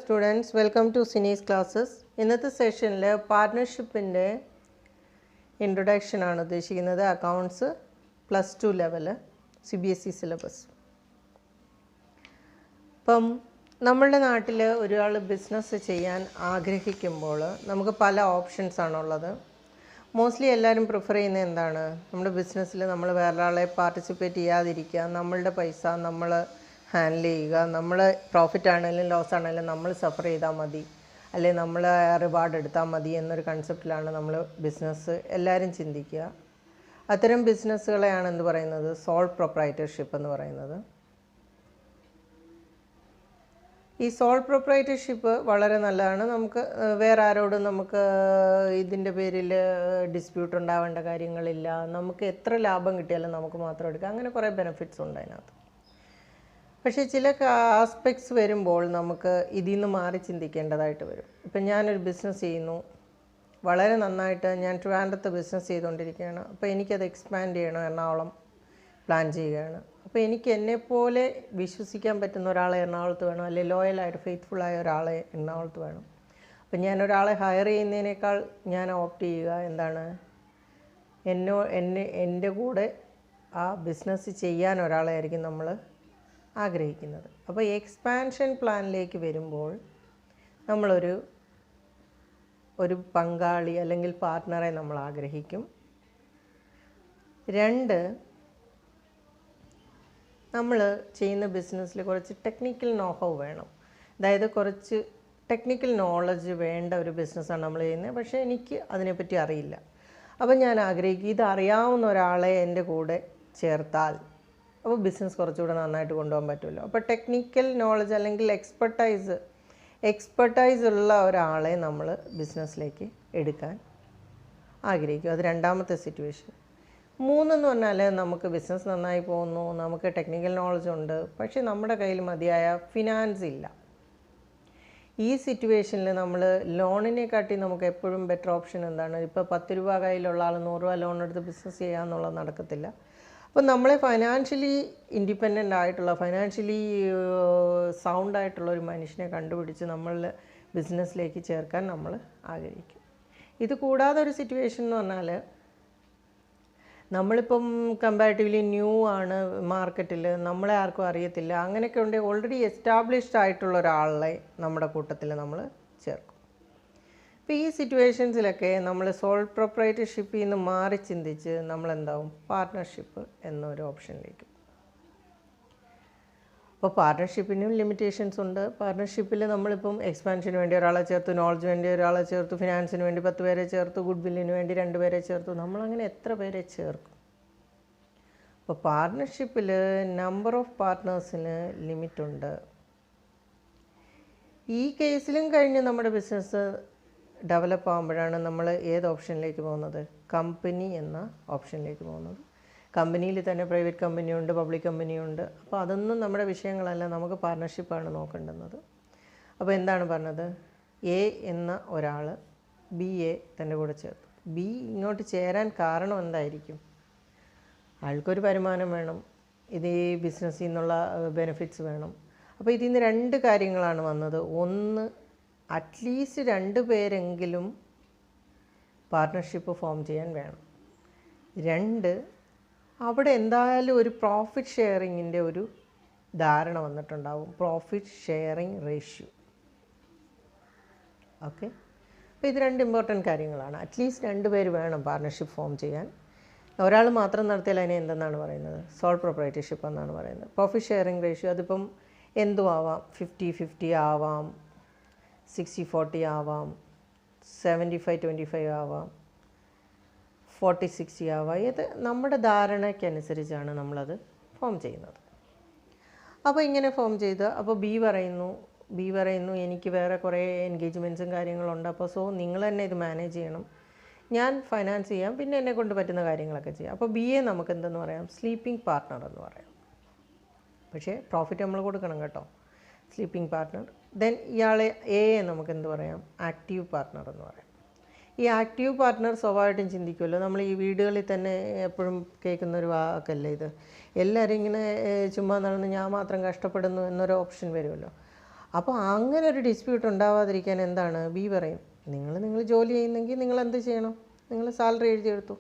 Students, welcome to Cine's classes. ഇന്നത്തെ സെഷനിൽ പാർട്ട്ണർഷിപ്പിൻ്റെ introduction ആണ് ഉദ്ദേശിക്കുന്നത്. Accounts +2 level CBSE syllabus. ഇപ്പം നമ്മളുടെ നാട്ടിൽ ഒരാൾ ബിസിനസ് ചെയ്യാൻ ആഗ്രഹിക്കുമ്പോൾ നമുക്ക് പല ഓപ്ഷൻസ് ആണുള്ളത്. മോസ്റ്റ്ലി എല്ലാവരും പ്രിഫർ ചെയ്യുന്നത് എന്താണ്? നമ്മുടെ ബിസിനസ്സിൽ നമ്മൾ വേറൊരാളെ പാർട്ടിസിപ്പേറ്റ് ചെയ്യാതിരിക്കുക, നമ്മളുടെ പൈസ നമ്മൾ ഹാൻഡിൽ ചെയ്യുക, നമ്മൾ പ്രോഫിറ്റ് ആണെങ്കിലും ലോസ് ആണെങ്കിലും നമ്മൾ സഫർ ചെയ്താൽ മതി, അല്ലെങ്കിൽ നമ്മൾ റിവാർഡ് എടുത്താൽ മതി എന്നൊരു കൺസെപ്റ്റിലാണ് നമ്മൾ ബിസിനസ് എല്ലാവരും ചിന്തിക്കുക. അത്തരം ബിസിനസ്സുകളെയാണ് എന്ത് പറയുന്നത്? സോൾ പ്രൊപ്രൈറ്റർഷിപ്പ് എന്ന് പറയുന്നത്. ഈ സോൾ പ്രൊപ്രൈറ്റർഷിപ്പ് വളരെ നല്ലതാണ്. നമുക്ക് വേറെ ആരോടും നമുക്ക് ഇതിൻ്റെ പേരിൽ ഡിസ്പ്യൂട്ട് ഉണ്ടാവേണ്ട കാര്യങ്ങളില്ല. നമുക്ക് എത്ര ലാഭം കിട്ടിയാലും നമുക്ക് മാത്രം എടുക്കാം. അങ്ങനെ കുറേ ബെനിഫിറ്റ്സ് ഉണ്ട് അതിനകത്ത്. പക്ഷേ ചില ആസ്പെക്ട്സ് വരുമ്പോൾ നമുക്ക് ഇതിൽ നിന്ന് മാറി ചിന്തിക്കേണ്ടതായിട്ട് വരും. ഇപ്പം ഞാനൊരു ബിസിനസ് ചെയ്യുന്നു, വളരെ നന്നായിട്ട് ഞാൻ ട്രിവാൻഡ്രത്ത് ബിസിനസ് ചെയ്തുകൊണ്ടിരിക്കുകയാണ്. അപ്പോൾ എനിക്കത് എക്സ്പാൻഡ് ചെയ്യണം, എറണാകുളം പ്ലാൻ ചെയ്യുകയാണ്. അപ്പോൾ എനിക്ക് എന്നെപ്പോലെ വിശ്വസിക്കാൻ പറ്റുന്ന ഒരാളെ എറണാകുളത്ത് വേണം, അല്ലെങ്കിൽ ലോയലായിട്ട് ഫെയ്ത്ത്ഫുള്ളായ ഒരാളെ എറണാകുളത്ത് വേണം. അപ്പം ഞാൻ ഒരാളെ ഹയർ ചെയ്യുന്നതിനേക്കാൾ ഞാൻ ഓപ്റ്റ് ചെയ്യുക എന്താണ്? എൻ്റെ കൂടെ ആ ബിസിനസ് ചെയ്യാൻ ഒരാളെ ആയിരിക്കും നമ്മൾ ആഗ്രഹിക്കുന്നത്. അപ്പോൾ എക്സ്പാൻഷൻ പ്ലാനിലേക്ക് വരുമ്പോൾ നമ്മളൊരു പങ്കാളി അല്ലെങ്കിൽ പാർട്ട്ണറെ നമ്മൾ ആഗ്രഹിക്കും. 2, നമ്മൾ ചെയ്യുന്ന ബിസിനസ്സിൽ കുറച്ച് ടെക്നിക്കൽ നോഹൗ വേണം. അതായത് കുറച്ച് ടെക്നിക്കൽ നോളജ് വേണ്ട ഒരു ബിസിനസ്സാണ് നമ്മൾ ചെയ്യുന്നത്. പക്ഷേ എനിക്ക് അതിനെപ്പറ്റി അറിയില്ല. അപ്പോൾ ഞാൻ ആഗ്രഹിക്കും ഇത് അറിയാവുന്ന ഒരാളെ എൻ്റെ കൂടെ ചേർത്താൽ അപ്പോൾ ബിസിനസ് കുറച്ചുകൂടെ നന്നായിട്ട് കൊണ്ടുപോകാൻ പറ്റുമല്ലോ. അപ്പോൾ ടെക്നിക്കൽ നോളജ് അല്ലെങ്കിൽ എക്സ്പെർട്ടൈസ് ഉള്ള ഒരാളെ നമ്മൾ ബിസിനസ്സിലേക്ക് എടുക്കാൻ ആഗ്രഹിക്കും. അത് രണ്ടാമത്തെ സിറ്റുവേഷൻ. 3 എന്ന് പറഞ്ഞാൽ നമുക്ക് ബിസിനസ് നന്നായി പോകുന്നു, നമുക്ക് ടെക്നിക്കൽ നോളജ് ഉണ്ട്, പക്ഷേ നമ്മുടെ കയ്യിൽ മതിയായ ഫിനാൻസ് ഇല്ല. ഈ സിറ്റുവേഷനിൽ നമ്മൾ ലോണിനെക്കാട്ടി നമുക്ക് എപ്പോഴും ബെറ്റർ ഓപ്ഷൻ എന്താണ്? ഇപ്പോൾ 10 രൂപ കയ്യിലുള്ള ആൾ 100 രൂപ ലോൺ എടുത്ത് ബിസിനസ് ചെയ്യാമെന്നുള്ളത് നടക്കത്തില്ല. അപ്പോൾ നമ്മളെ ഫൈനാൻഷ്യലി ഇൻഡിപെൻഡൻ്റ് ആയിട്ടുള്ള, ഫൈനാൻഷ്യലി സൗണ്ടായിട്ടുള്ള ഒരു മനുഷ്യനെ കണ്ടുപിടിച്ച് നമ്മൾ ബിസിനസ്സിലേക്ക് ചേർക്കാൻ നമ്മൾ ആഗ്രഹിക്കും. ഇത് കൂടാതെ ഒരു സിറ്റുവേഷൻ എന്ന് പറഞ്ഞാൽ നമ്മളിപ്പം കമ്പാരിറ്റീവ്ലി ന്യൂ ആണ് മാർക്കറ്റിൽ, നമ്മളെ ആർക്കും അറിയത്തില്ല. അങ്ങനെയൊക്കെ ഉണ്ടെങ്കിൽ ഓൾറെഡി എസ്റ്റാബ്ലിഷ്ഡ് ആയിട്ടുള്ള ഒരാളെ നമ്മുടെ കൂട്ടത്തിൽ നമ്മൾ ചേർക്കും. ഇപ്പോൾ ഈ സിറ്റുവേഷൻസിലൊക്കെ നമ്മൾ സോൾ പ്രൊപ്രൈറ്റർഷിപ്പിൽ നിന്ന് മാറി ചിന്തിച്ച് നമ്മളെന്താവും? പാർട്ട്ണർഷിപ്പ് എന്നൊരു ഓപ്ഷനിലേക്ക്. അപ്പോൾ പാർട്ട്ണർഷിപ്പിനും ലിമിറ്റേഷൻസ് ഉണ്ട്. പാർട്ട്ണർഷിപ്പിൽ നമ്മളിപ്പം എക്സ്പാൻഷന് വേണ്ടി ഒരാളെ ചേർത്തു, നോളജ് വേണ്ടി ഒരാളെ ചേർത്തു, ഫിനാൻസിന് വേണ്ടി 10 പേരെ ചേർത്തു, ഗുഡ് വില്ലിന് വേണ്ടി 2 പേരെ ചേർത്തു. നമ്മളങ്ങനെ എത്ര പേരെ ചേർക്കും? അപ്പോൾ പാർട്ട്ണർഷിപ്പിൽ നമ്പർ ഓഫ് പാർട്ട്നേഴ്സിന് ലിമിറ്റുണ്ട്. ഈ കേസിലും കഴിഞ്ഞ് നമ്മുടെ ബിസിനസ് ഡെവലപ്പ് ആകുമ്പോഴാണ് നമ്മൾ ഏത് ഓപ്ഷനിലേക്ക് പോകുന്നത്? കമ്പനി എന്ന ഓപ്ഷനിലേക്ക് പോകുന്നത്. കമ്പനിയിൽ തന്നെ പ്രൈവറ്റ് കമ്പനിയുണ്ട്, പബ്ലിക് കമ്പനിയുണ്ട്. അപ്പോൾ അതൊന്നും നമ്മുടെ വിഷയങ്ങളല്ല, നമുക്ക് പാർട്ട്ണർഷിപ്പാണ് നോക്കേണ്ടുന്നത്. അപ്പോൾ എന്താണ് പറഞ്ഞത്? എ എന്ന ഒരാൾ BA തൻ്റെ കൂടെ ചേർത്തു. B ഇങ്ങോട്ട് ചേരാൻ കാരണം എന്തായിരിക്കും? ആൾക്കൊരു വരുമാനം വേണം, ഇത് ഈ ബിസിനസ്സിൽ നിന്നുള്ള ബെനിഫിറ്റ്സ് വേണം. അപ്പോൾ ഇതിൽ നിന്ന് 2 കാര്യങ്ങളാണ് വന്നത്. ഒന്ന്, അറ്റ്ലീസ്റ്റ് 2 പേരെങ്കിലും പാർട്ട്ണർഷിപ്പ് ഫോം ചെയ്യാൻ വേണം. 2, അവിടെ എന്തായാലും ഒരു പ്രോഫിറ്റ് ഷെയറിങ്ങിൻ്റെ ഒരു ധാരണ വന്നിട്ടുണ്ടാവും, പ്രോഫിറ്റ് ഷെയറിങ് റേഷ്യോ. ഓക്കെ, അപ്പോൾ ഇത് 2 ഇമ്പോർട്ടൻറ്റ് കാര്യങ്ങളാണ്. അറ്റ്ലീസ്റ്റ് 2 പേര് വേണം പാർട്ട്ണർഷിപ്പ് ഫോം ചെയ്യാൻ. ഒരാൾ മാത്രം നടത്തിയാൽ അതിനെ എന്തെന്നാണ് പറയുന്നത്? സോൾ പ്രൊപ്രൈറ്റർഷിപ്പ് എന്നാണ് പറയുന്നത്. പ്രോഫിറ്റ് ഷെയറിങ് റേഷ്യോ അതിപ്പം എന്തും ആവാം, 50-50 ആവാം, 60-40 ആവാം, 75-25 ആവാം, 40-60 ആവാം. ഇത് നമ്മുടെ ധാരണയ്ക്കനുസരിച്ചാണ് നമ്മളത് ഫോം ചെയ്യുന്നത്. അപ്പോൾ ഇങ്ങനെ ഫോം ചെയ്ത് അപ്പോൾ ബി പറയുന്നു എനിക്ക് വേറെ കുറേ എൻഗേജ്മെൻറ്റ്സും കാര്യങ്ങളുണ്ട്, അപ്പോൾ നിങ്ങൾ തന്നെ ഇത് മാനേജ് ചെയ്യണം, ഞാൻ ഫൈനാൻസ് ചെയ്യാം, പിന്നെ എന്നെ കൊണ്ട് പറ്റുന്ന കാര്യങ്ങളൊക്കെ ചെയ്യാം. അപ്പോൾ BA നമുക്ക് എന്തെന്ന് പറയാം? സ്ലീപ്പിംഗ് പാർട്ട്ണർ എന്ന് പറയാം. പക്ഷേ പ്രോഫിറ്റ് നമ്മൾ കൊടുക്കണം കേട്ടോ, സ്ലീപ്പിംഗ് പാർട്ട്ണർ. ദെൻ ഇയാളെ A നമുക്ക് എന്ത് പറയാം? ആക്റ്റീവ് പാർട്ട്ണർ എന്ന് പറയാം. ഈ ആക്റ്റീവ് പാർട്ട്ണർ സ്വാഭാവികമായിട്ടും ചിന്തിക്കുമല്ലോ, നമ്മൾ ഈ വീടുകളിൽ തന്നെ എപ്പോഴും കേൾക്കുന്നൊരു വാക്കല്ലേ ഇത്, എല്ലാവരും ഇങ്ങനെ ചുമ്മാ നടന്ന് ഞാൻ മാത്രം കഷ്ടപ്പെടുന്നു എന്നൊരു ഓപ്ഷൻ വരുമല്ലോ. അപ്പോൾ അങ്ങനെ ഒരു ഡിസ്പ്യൂട്ട് ഉണ്ടാവാതിരിക്കാൻ എന്താണ് ബി പറയും, നിങ്ങൾ ജോലി ചെയ്യുന്നെങ്കിൽ നിങ്ങൾ എന്ത് ചെയ്യണം, നിങ്ങൾ സാലറി എഴുതിയെടുത്തു.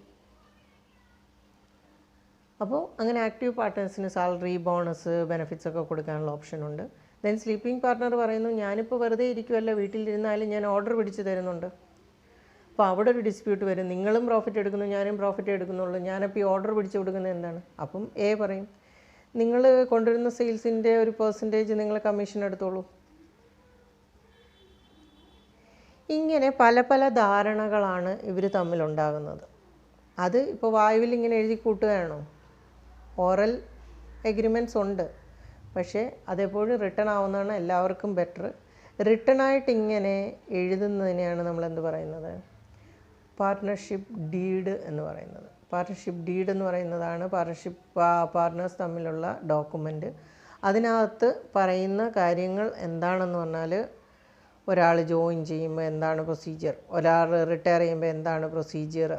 അപ്പോൾ അങ്ങനെ ആക്റ്റീവ് പാർട്ട്നേഴ്സിന് സാലറി, ബോണസ്, ബെനിഫിറ്റ്സ് ഒക്കെ കൊടുക്കാനുള്ള ഓപ്ഷനുണ്ട്. ദെൻ സ്ലീപ്പിംഗ് പാർട്ട്ണർ പറയുന്നു, ഞാനിപ്പോൾ വെറുതെ ഇരിക്കുമല്ല, വീട്ടിലിരുന്നാലും ഞാൻ ഓർഡർ പിടിച്ച് തരുന്നുണ്ട്. അപ്പോൾ അവിടെ ഒരു ഡിസ്പ്യൂട്ട് വരും, നിങ്ങളും പ്രോഫിറ്റ് എടുക്കുന്നു ഞാനും പ്രോഫിറ്റ് എടുക്കുന്നുള്ളൂ, ഞാനപ്പോൾ ഈ ഓർഡർ പിടിച്ച് കൊടുക്കുന്നത് എന്താണ്. അപ്പം എ പറയും, നിങ്ങൾ കൊണ്ടുവരുന്ന സെയിൽസിൻ്റെ ഒരു പെർസെൻറ്റേജ് നിങ്ങൾ കമ്മീഷൻ എടുത്തോളൂ. ഇങ്ങനെ പല പല ധാരണകളാണ് ഇവർ തമ്മിലുണ്ടാകുന്നത്. അത് ഇപ്പോൾ വായുവിൽ ഇങ്ങനെ എഴുതി കൂട്ടുകയാണോ? ഓറൽ എഗ്രിമെൻറ്റ്സ് ഉണ്ട്, പക്ഷേ അതെപ്പോഴും റിട്ടൺ ആവുന്നതാണ് എല്ലാവർക്കും ബെറ്റർ. റിട്ടണായിട്ട് ഇങ്ങനെ എഴുതുന്നതിനെയാണ് നമ്മളെന്ത് പറയുന്നത്, പാർട്ട്ണർഷിപ്പ് ഡീഡ് എന്ന് പറയുന്നത്. പാർട്ട്ണർഷിപ്പ് ഡീഡ് എന്ന് പറയുന്നതാണ് പാർട്ട്നേഴ്സ് തമ്മിലുള്ള ഡോക്യുമെൻറ്റ്. അതിനകത്ത് പറയുന്ന കാര്യങ്ങൾ എന്താണെന്ന് പറഞ്ഞാൽ, ഒരാൾ ജോയിൻ ചെയ്യുമ്പോൾ എന്താണ് പ്രൊസീജിയർ, ഒരാൾ റിട്ടയർ ചെയ്യുമ്പോൾ എന്താണ് പ്രൊസീജിയർ,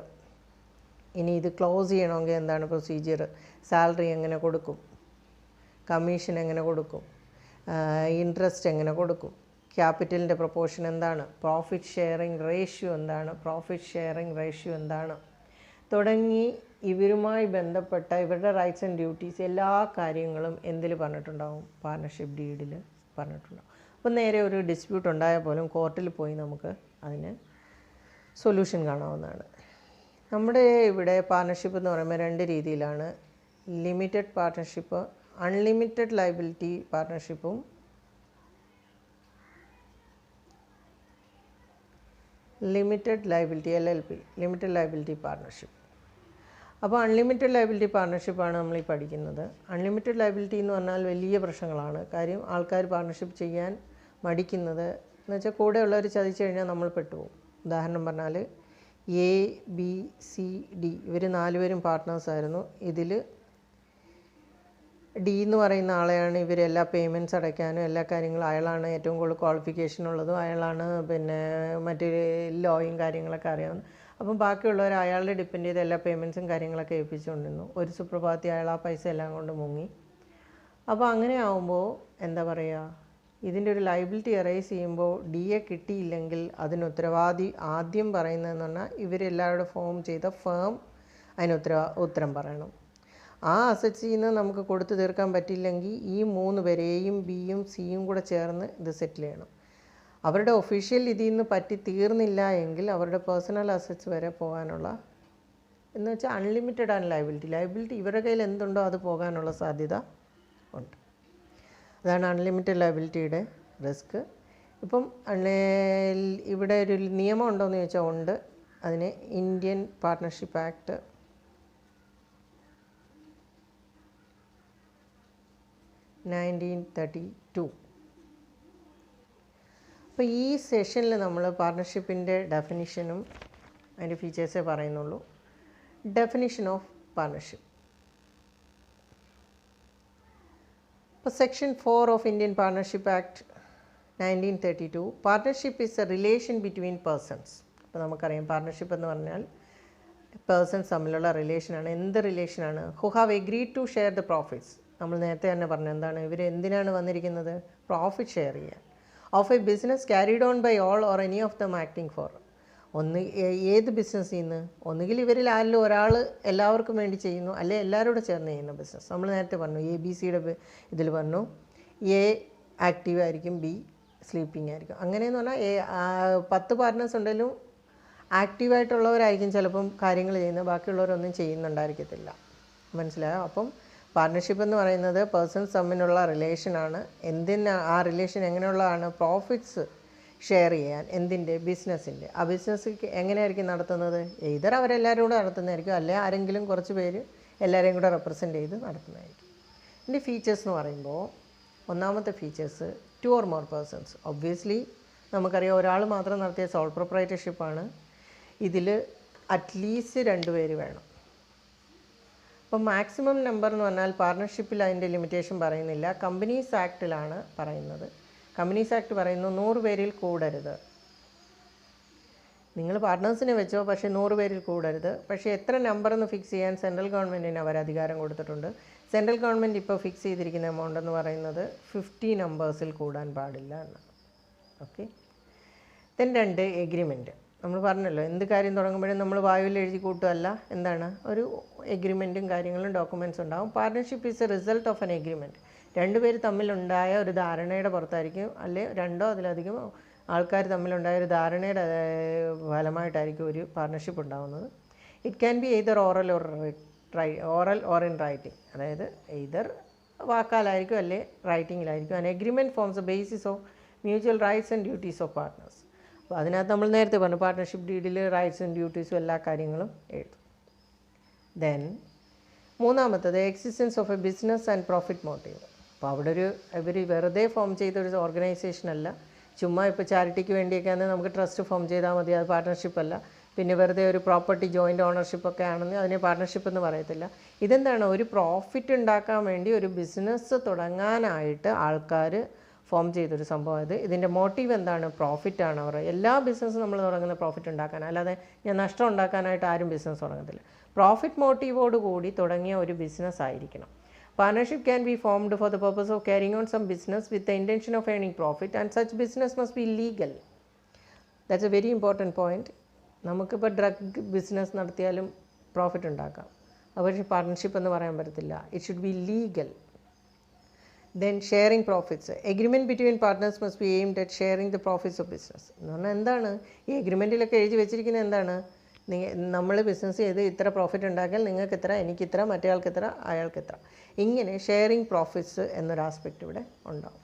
ഇനി ഇത് ക്ലോസ് ചെയ്യണമെങ്കിൽ എന്താണ് പ്രൊസീജിയർ, സാലറി എങ്ങനെ കൊടുക്കും, കമ്മീഷൻ എങ്ങനെ കൊടുക്കും, ഇൻട്രസ്റ്റ് എങ്ങനെ കൊടുക്കും, ക്യാപിറ്റലിൻ്റെ പ്രൊപ്പോർഷൻ എന്താണ്, പ്രോഫിറ്റ് ഷെയറിംഗ് റേഷ്യോ എന്താണ് തുടങ്ങി ഇവരുമായി ബന്ധപ്പെട്ട ഇവരുടെ റൈറ്റ്സ് ആൻഡ് ഡ്യൂട്ടീസ് എല്ലാ കാര്യങ്ങളും എന്തിൽ പറഞ്ഞിട്ടുണ്ടാവും, പാർട്ണർഷിപ്പ് ഡീഡിൽ പറഞ്ഞിട്ടുണ്ടാവും. അപ്പം നേരെ ഒരു ഡിസ്പ്യൂട്ട് ഉണ്ടായാൽ പോലും കോർട്ടിൽ പോയി നമുക്ക് അതിന് സൊല്യൂഷൻ കാണാവുന്നതാണ്. നമ്മുടെ ഇവിടെ പാർട്ണർഷിപ്പ് എന്ന് പറയുമ്പോൾ രണ്ട് രീതിയിലാണ്, ലിമിറ്റഡ് പാർട്ണർഷിപ്പ്, അൺലിമിറ്റഡ് ലയബിലിറ്റി പാർട്ണർഷിപ്പും limited liability LLP, limited liability partnership. അപ്പോൾ അൺലിമിറ്റഡ് ലയബിലിറ്റി പാർട്ണർഷിപ്പാണ് നമ്മൾ ഈ പഠിക്കുന്നത്. അൺലിമിറ്റഡ് ലയബിലിറ്റി എന്ന് പറഞ്ഞാൽ വലിയ പ്രശ്നങ്ങളാണ്. കാര്യം ആൾക്കാർ പാർട്ണർഷിപ്പ് ചെയ്യാൻ മടിക്കുന്നത് എന്ന് വെച്ചാൽ കൂടെയുള്ളവർ ചതിച്ചു കഴിഞ്ഞാൽ നമ്മൾ പെട്ടുപോകും. ഉദാഹരണം പറഞ്ഞാൽ ABCD ഇവർ 4 പേരും പാർട്ട്നേഴ്സായിരുന്നു. ഇതിൽ ഡി എന്ന് പറയുന്ന ആളെയാണ് ഇവരെല്ലാ പേയ്മെൻറ്റ്സ് അടയ്ക്കാനും എല്ലാ കാര്യങ്ങളും അയാളാണ് ഏറ്റവും കൂടുതൽ ക്വാളിഫിക്കേഷൻ ഉള്ളതും, അയാളാണ് പിന്നെ മറ്റ് ലോയും കാര്യങ്ങളൊക്കെ അറിയാവുന്നത്. അപ്പം ബാക്കിയുള്ളവർ അയാളുടെ ഡിപ്പെൻഡ് ചെയ്ത് എല്ലാ പേയ്മെൻറ്റ്സും കാര്യങ്ങളൊക്കെ ഏൽപ്പിച്ചുകൊണ്ടിരുന്നു. ഒരു സുപ്രഭാതത്തിൽ അയാൾ ആ പൈസ എല്ലാം കൊണ്ട് മുങ്ങി. അപ്പോൾ അങ്ങനെ ആകുമ്പോൾ എന്താ പറയുക, ഇതിൻ്റെ ഒരു ലയബിലിറ്റി എറേസ് ചെയ്യുമ്പോൾ ഡിയെ കിട്ടിയില്ലെങ്കിൽ അതിന് ഉത്തരവാദി ആദ്യം പറയുന്നതെന്ന് പറഞ്ഞാൽ ഇവരെല്ലാവരുടെ ഫോം ചെയ്ത ഫേം അതിന് ഉത്തരം പറയണം. ആ അസറ്റ്സിൽ നിന്ന് നമുക്ക് കൊടുത്തു തീർക്കാൻ പറ്റില്ലെങ്കിൽ ഈ 3 പേര് എയും ബിയും സിയും കൂടെ ചേർന്ന് ഇത് സെറ്റിൽ ചെയ്യണം. അവരുടെ ഒഫീഷ്യൽ ഇതിൽ നിന്ന് പറ്റി തീർന്നില്ല എങ്കിൽ അവരുടെ പേഴ്സണൽ അസറ്റ്സ് വരെ പോകാനുള്ള, എന്ന് വെച്ചാൽ അൺലിമിറ്റഡ് ആണ് ലയബിലിറ്റി ഇവരുടെ കയ്യിൽ എന്തുണ്ടോ അത് പോകാനുള്ള സാധ്യത ഉണ്ട്. അതാണ് അൺലിമിറ്റഡ് ലയബിലിറ്റിയുടെ റിസ്ക്. ഇപ്പം ഇവിടെ ഒരു നിയമം ഉണ്ടോയെന്ന് ചോദിച്ചാൽ ഉണ്ട്. അതിന് ഇന്ത്യൻ പാർട്ട്ണർഷിപ്പ് ആക്ട് 1932. അപ്പോൾ ഈ സെഷനിൽ നമ്മൾ പാർട്ണർഷിപ്പിൻ്റെ ഡെഫിനിഷനും അതിൻ്റെ ഫീച്ചേഴ്സേ പറയുന്നുള്ളൂ. Definition of partnership. ഇപ്പോൾ section 4 of Indian partnership act 1932, partnership is a relation between persons. അപ്പോൾ നമുക്കറിയാം പാർട്ണർഷിപ്പ് എന്ന് പറഞ്ഞാൽ പേഴ്സൺസ് തമ്മിലുള്ള റിലേഷനാണ്. എന്ത് റിലേഷനാണ്? Who have agreed to share the profits. നമ്മൾ നേരത്തെ തന്നെ പറഞ്ഞു എന്താണ്, ഇവർ എന്തിനാണ് വന്നിരിക്കുന്നത്, പ്രോഫിറ്റ് ഷെയർ ചെയ്യാൻ. Of a business carried on by all or any of them acting for. ഏത് ബിസിനസ്സിൽ നിന്ന് ഒന്നുകിൽ ഇവരിൽ ആരിലും ഒരാൾ എല്ലാവർക്കും വേണ്ടി ചെയ്യുന്നു, അല്ലെങ്കിൽ എല്ലാവരും കൂടെ ചേർന്ന് ചെയ്യുന്ന ബിസിനസ്. നമ്മൾ നേരത്തെ പറഞ്ഞു ABCയുടെ ഇതിൽ പറഞ്ഞു A ആക്റ്റീവ് ആയിരിക്കും, B സ്ലീപ്പിംഗ് ആയിരിക്കും. അങ്ങനെയെന്ന് പറഞ്ഞാൽ 10 പാർട്ട്നേഴ്സ് ഉണ്ടെങ്കിലും ആക്റ്റീവായിട്ടുള്ളവരായിരിക്കും ചിലപ്പം കാര്യങ്ങൾ ചെയ്യുന്നത്, ബാക്കിയുള്ളവരൊന്നും ചെയ്യുന്നുണ്ടായിരിക്കത്തില്ല. മനസ്സിലായോ? അപ്പം പാർട്ണർഷിപ്പ് എന്ന് പറയുന്നത് പേഴ്സൺസ് തമ്മിലുള്ള റിലേഷനാണ്. ആ റിലേഷൻ എങ്ങനെയുള്ളതാണ്? പ്രോഫിറ്റ്സ് ഷെയർ ചെയ്യാൻ. എന്തിൻ്റെ? ബിസിനസ്സിൻ്റെ. ആ ബിസിനസ് എങ്ങനെയായിരിക്കും നടത്തുന്നത്? എയ്തർ അവരെല്ലാവരും കൂടെ നടത്തുന്നതായിരിക്കും, അല്ലെങ്കിൽ ആരെങ്കിലും കുറച്ച് പേര് എല്ലാവരെയും കൂടെ റെപ്രസെൻ്റ് ചെയ്ത് നടത്തുന്നതായിരിക്കും. ഇതിൻ്റെ ഫീച്ചേഴ്സ് എന്ന് പറയുമ്പോൾ ഒന്നാമത്തെ features 2 or more persons. Obviously നമുക്കറിയാം ഒരാൾ മാത്രം നടത്തിയ സോൾ പ്രൊപ്രൈറ്റർഷിപ്പാണ്. ഇതിൽ അറ്റ്ലീസ്റ്റ് 2 പേര് വേണം. അപ്പം മാക്സിമം നമ്പർ എന്ന് പറഞ്ഞാൽ പാർട്ണർഷിപ്പിൽ അതിൻ്റെ ലിമിറ്റേഷൻ പറയുന്നില്ല, കമ്പനീസ് ആക്ടിലാണ് പറയുന്നത്. കമ്പനീസ് ആക്ട് പറയുന്നു 100 പേരിൽ കൂടരുത്. നിങ്ങൾ പാർട്ട്നേഴ്സിനെ വെച്ചോ, പക്ഷേ 100 പേരിൽ കൂടരുത്. പക്ഷേ എത്ര നമ്പർ എന്ന് ഫിക്സ് ചെയ്യാൻ സെൻട്രൽ ഗവൺമെൻറ്റിന് അവർ അധികാരം കൊടുത്തിട്ടുണ്ട്. സെൻട്രൽ ഗവൺമെൻറ് ഇപ്പോൾ ഫിക്സ് ചെയ്തിരിക്കുന്ന എമൗണ്ട് എന്ന് പറയുന്നത് 50 നമ്പേഴ്സിൽ കൂടാൻ പാടില്ല എന്നാണ്. ഓക്കെ. Then 2 agreement. നമ്മൾ പറഞ്ഞല്ലോ എന്ത് കാര്യം തുടങ്ങുമ്പോഴും നമ്മൾ വായുവിൽ എഴുതി കൂട്ടുമല്ല, എന്താണ് ഒരു എഗ്രിമെൻറ്റും കാര്യങ്ങളും ഡോക്യുമെൻറ്റ്സ് ഉണ്ടാകും. Partnership is A result of N agreement. രണ്ടുപേർ തമ്മിലുണ്ടായ ഒരു ധാരണയുടെ പുറത്തായിരിക്കും, അല്ലെ 2 അതിലധികം ആൾക്കാർ തമ്മിലുണ്ടായ ഒരു ധാരണയുടെ ഫലമായിട്ടായിരിക്കും ഒരു പാർട്ട്ണർഷിപ്പ് ഉണ്ടാകുന്നത്. It can be either oral or in writing, അതായത് എയ്തർ വാക്കാലായിരിക്കും അല്ലെ റൈറ്റിങ്ങിലായിരിക്കും. An agreement forms a basis of mutual rights and duties of partners. അപ്പോൾ അതിനകത്ത് നമ്മൾ നേരത്തെ പറഞ്ഞു പാർട്ട്ണർഷിപ്പ് ഡീഡിൽ റൈറ്റ്സും ഡ്യൂട്ടീസും എല്ലാ കാര്യങ്ങളും എഴുതും. ദെൻ മൂന്നാമത്തത് existence of a business and profit motive. അപ്പോൾ അവിടെ ഇവർ വെറുതെ ഫോം ചെയ്തൊരു ഓർഗനൈസേഷൻ അല്ല, ചുമ്മാ ഇപ്പോൾ ചാരിറ്റിക്ക് വേണ്ടിയൊക്കെയാണ് നമുക്ക് ട്രസ്റ്റ് ഫോം ചെയ്താൽ മതി, അത് പാർട്ട്ണർഷിപ്പ് അല്ല. പിന്നെ വെറുതെ ഒരു പ്രോപ്പർട്ടി ജോയിൻ്റ് ഓണർഷിപ്പൊക്കെ ആണെന്ന് അതിനെ പാർട്ട്ണർഷിപ്പ് എന്ന് പറയത്തില്ല. ഇതെന്താണ്, ഒരു പ്രോഫിറ്റ് ഉണ്ടാക്കാൻ വേണ്ടി ഒരു ബിസിനസ് തുടങ്ങാനായിട്ട് ആൾക്കാർ ഫോം ചെയ്തൊരു സംഭവം. ഇതിൻ്റെ മോട്ടീവ് എന്താണ്? പ്രോഫിറ്റാണ്. അവർ എല്ലാ ബിസിനസ്സും നമ്മൾ തുടങ്ങുന്ന പ്രോഫിറ്റ് ഉണ്ടാക്കാൻ, അല്ലാതെ ഞാൻ നഷ്ടം ഉണ്ടാക്കാനായിട്ട് ആരും ബിസിനസ് തുടങ്ങത്തില്ല. പ്രോഫിറ്റ് മോട്ടീവോട് കൂടി തുടങ്ങിയ ഒരു ബിസിനസ് ആയിരിക്കണം. Partnership can be formed for the purpose of carrying on some business with the intention of earning profit, and such business must be legal. That's a very important point. നമുക്കിപ്പോൾ drug business നടത്തിയാലും profit ഉണ്ടാക്കാം, പക്ഷേ partnership എന്ന് പറയാൻ പറ്റത്തില്ല. It should be legal. Then sharing profits. Agreement between partners must be aimed at sharing the profits of business. എന്ന് പറഞ്ഞാൽ എന്താണ് ഈ എഗ്രിമെൻറ്റിലൊക്കെ എഴുതി വെച്ചിരിക്കുന്നത്? എന്താണ്, നമ്മൾ ബിസിനസ് ചെയ്ത് ഇത്ര പ്രോഫിറ്റ് ഉണ്ടാക്കിയാൽ നിങ്ങൾക്ക് ഇത്ര, എനിക്കിത്ര, മറ്റേ ആൾക്ക് ഇത്ര, അയാൾക്ക് ഇത്ര, ഇങ്ങനെ ഷെയറിംഗ് പ്രോഫിറ്റ്സ് എന്നൊരു ആസ്പെക്റ്റ് ഇവിടെ ഉണ്ടാവും.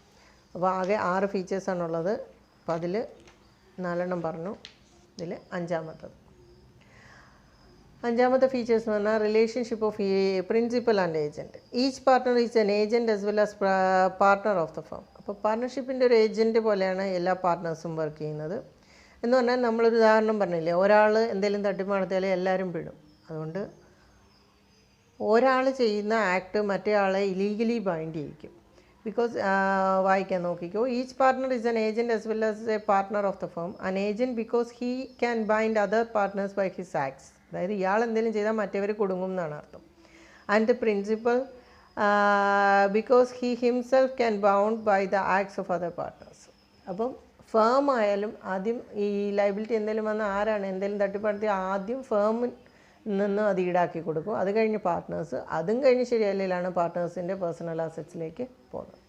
അപ്പോൾ ആകെ 6 ഫീച്ചേഴ്സാണുള്ളത്. അപ്പോൾ അതിൽ 4 പറഞ്ഞു. ഇതിൽ അഞ്ചാമത്തെ ഫീച്ചേഴ്സ് എന്ന് പറഞ്ഞാൽ relationship of principal and agent. Each partner is an agent as well as partner of the firm. അപ്പോൾ പാർട്ട്ണർഷിപ്പിൻ്റെ ഒരു ഏജൻറ്റ് പോലെയാണ് എല്ലാ പാർട്ട്നേഴ്സും വർക്ക് ചെയ്യുന്നത്. എന്ന് പറഞ്ഞാൽ നമ്മളൊരു ഉദാഹരണം പറഞ്ഞില്ലേ, ഒരാൾ എന്തെങ്കിലും തട്ടിപ്പ് നടത്തിയാൽ എല്ലാവരും പെടും. അതുകൊണ്ട് ഒരാൾ ചെയ്യുന്ന ആക്ട് മറ്റേ ആളെ ഇലീഗലി ബൈൻഡ് ചെയ്യിക്കും. ബിക്കോസ് വായിക്കാൻ നോക്കിക്കോ, each partner is an agent as well as a partner of the firm. An agent because he can bind other partners by his acts. അതായത് ഇയാൾ എന്തെങ്കിലും ചെയ്താൽ മറ്റവർ കുടുങ്ങും എന്നാണ് അർത്ഥം. And the principal because he himself can bound by the acts of other partners. അപ്പം firm ആയാലും ആദ്യം ഈ ലയബിലിറ്റി എന്തെങ്കിലും വന്നാൽ ആരാണ് എന്തെങ്കിലും തട്ടിപ്പടുത്തി ആദ്യം ഫേമിൽ നിന്ന് അത് ഈടാക്കി കൊടുക്കും. അത് കഴിഞ്ഞ് പാർട്ട്നേഴ്സ്, അതും കഴിഞ്ഞ് ശരിയല്ലാണ് പാർട്ട്നേഴ്സിൻ്റെ പേഴ്സണൽ അസറ്റ്സിലേക്ക് പോകുന്നത്.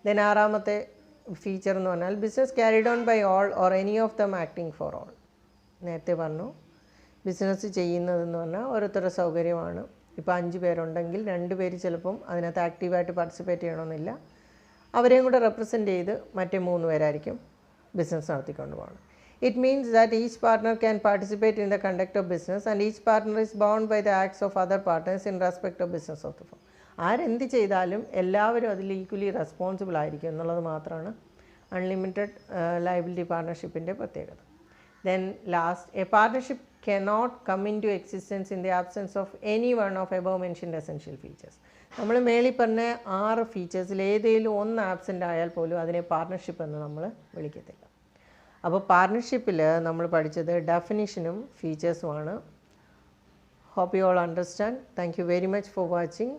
ദെൻ 6ാമത്തെ ഫീച്ചർ എന്ന് പറഞ്ഞാൽ business carried on by all or any of them acting for all. നേരത്തെ പറഞ്ഞു ബിസിനസ് ചെയ്യുന്നതെന്ന് പറഞ്ഞാൽ ഓരോരുത്തരുടെ സൗകര്യമാണ്. ഇപ്പോൾ 5 പേരുണ്ടെങ്കിൽ 2 പേര് ചിലപ്പം അതിനകത്ത് ആക്റ്റീവായിട്ട് പാർട്ടിസിപ്പേറ്റ് ചെയ്യണമെന്നില്ല, അവരെയും കൂടെ റെപ്രസെൻ്റ് ചെയ്ത് മറ്റേ 3 പേരായിരിക്കും ബിസിനസ് നടത്തിക്കൊണ്ട് പോകണം. It means that each partner can participate in the conduct of business and each partner is bound by the acts of other partners in respect of business of the firm. ആരെന്ത് ചെയ്താലും എല്ലാവരും അതിൽ equally responsible ആയിരിക്കും എന്നുള്ളത് മാത്രമാണ് unlimited liability പാർട്ണർഷിപ്പിൻ്റെ പ്രത്യേകത. Then last, A partnership cannot come into existence in the absence of any one of above mentioned essential features. നമ്മൾ മേളിൽ പറഞ്ഞ 6 ഫീച്ചേഴ്സിൽ ഏതെങ്കിലും ഒന്ന് ആബ്സെൻ്റ് ആയാൽ പോലും അതിനെ പാർട്ണർഷിപ്പ് എന്ന് നമ്മൾ വിളിക്കത്തില്ല. അപ്പോൾ പാർട്ണർഷിപ്പിൽ നമ്മൾ പഠിച്ചത് ഡെഫിനിഷനും ഫീച്ചേഴ്സുമാണ്. Hope you all understand. Thank you very much for watching.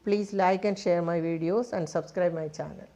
Please like and share my videos and subscribe my channel.